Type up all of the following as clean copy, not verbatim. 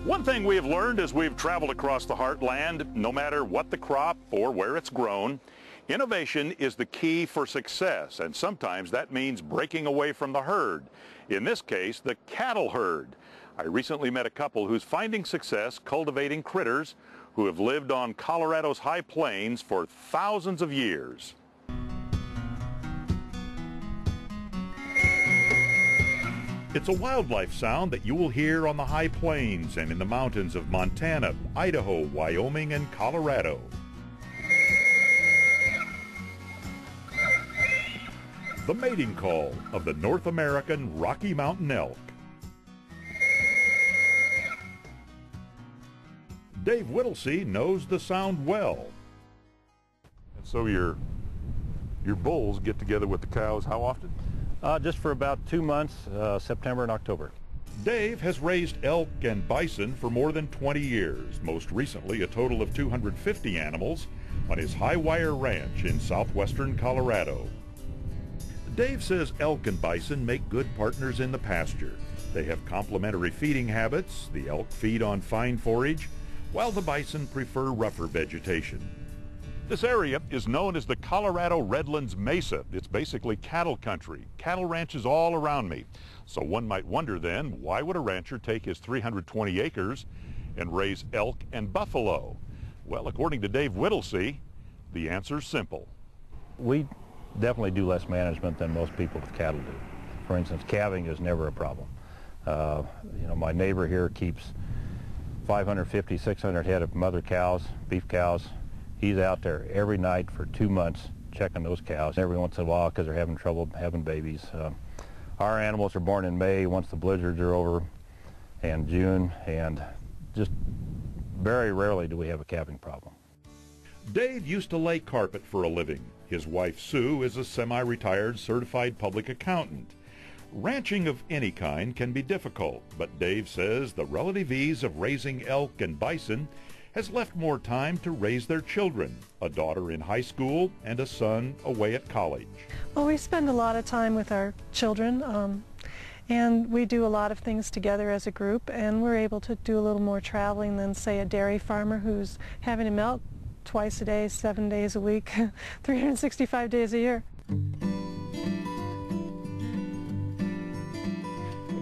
One thing we have learned as we've traveled across the Heartland, no matter what the crop or where it's grown, innovation is the key for success, and sometimes that means breaking away from the herd. In this case, the cattle herd. I recently met a couple who's finding success cultivating critters who have lived on Colorado's high plains for thousands of years. It's a wildlife sound that you will hear on the high plains and in the mountains of Montana, Idaho, Wyoming, and Colorado. The mating call of the North American Rocky Mountain elk. Dave Whittlesey knows the sound well. And so your bulls get together with the cows how often? Just for about 2 months, September and October. Dave has raised elk and bison for more than 20 years, most recently a total of 250 animals on his high wire ranch in southwestern Colorado. Dave says elk and bison make good partners in the pasture. They have complementary feeding habits. The elk feed on fine forage, while the bison prefer rougher vegetation. This area is known as the Colorado Redlands Mesa. It's basically cattle country, cattle ranches all around me. So one might wonder then, why would a rancher take his 320 acres and raise elk and buffalo? Well, according to Dave Whittlesey, the answer's simple. We definitely do less management than most people with cattle do. For instance, calving is never a problem. My neighbor here keeps 550, 600 head of mother cows, beef cows. He's out there every night for 2 months checking those cows every once in a while because they're having trouble having babies. Our animals are born in May once the blizzards are over, and June, and just very rarely do we have a calving problem. Dave used to lay carpet for a living. His wife Sue is a semi-retired certified public accountant. Ranching of any kind can be difficult, but Dave says the relative ease of raising elk and bison has left more time to raise their children, a daughter in high school and a son away at college. Well, we spend a lot of time with our children, and we do a lot of things together as a group, and we're able to do a little more traveling than, say, a dairy farmer who's having to milk twice a day, 7 days a week, 365 days a year.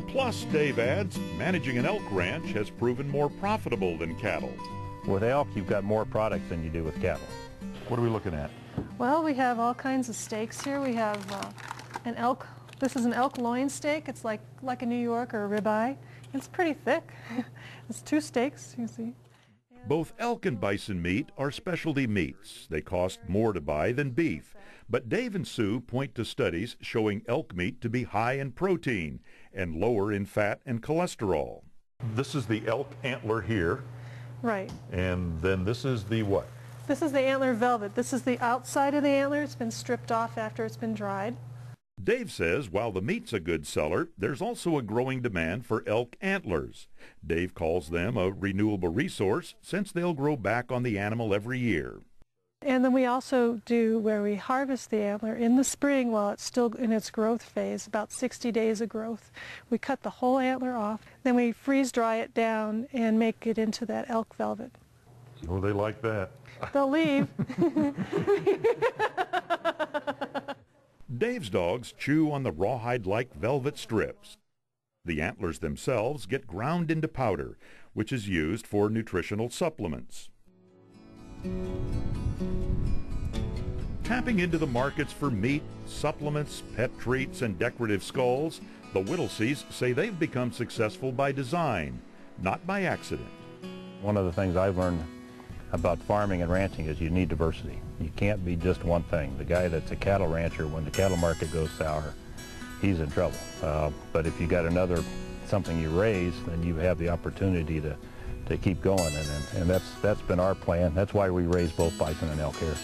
Plus, Dave adds, managing an elk ranch has proven more profitable than cattle. With elk, you've got more products than you do with cattle. What are we looking at? Well, we have all kinds of steaks here. We have this is an Elk Loin Steak. It's like a New York or a ribeye. It's pretty thick. It's 2 steaks, you see. Both elk and bison meat are specialty meats. They cost more to buy than beef. But Dave and Sue point to studies showing elk meat to be high in protein and lower in fat and cholesterol. This is the Elk Antler here. Right. And then this is the what? This is the antler velvet. This is the outside of the antler. It's been stripped off after it's been dried. Dave says while the meat's a good seller, there's also a growing demand for elk antlers. Dave calls them a renewable resource since they'll grow back on the animal every year. And then we also do where we harvest the antler in the spring while it's still in its growth phase, about 60 days of growth. We cut the whole antler off, then we freeze dry it down and make it into that elk velvet. Oh, they like that. They'll leave. Dave's dogs chew on the rawhide-like velvet strips. The antlers themselves get ground into powder, which is used for nutritional supplements. Tapping into the markets for meat, supplements, pet treats, and decorative skulls, the Whittleseys say they've become successful by design, not by accident. One of the things I've learned about farming and ranching is you need diversity. You can't be just one thing. The guy that's a cattle rancher, when the cattle market goes sour, he's in trouble. But if you got something you raise, then you have the opportunity to keep going, and that's been our plan. That's why we raise both bison and elk here.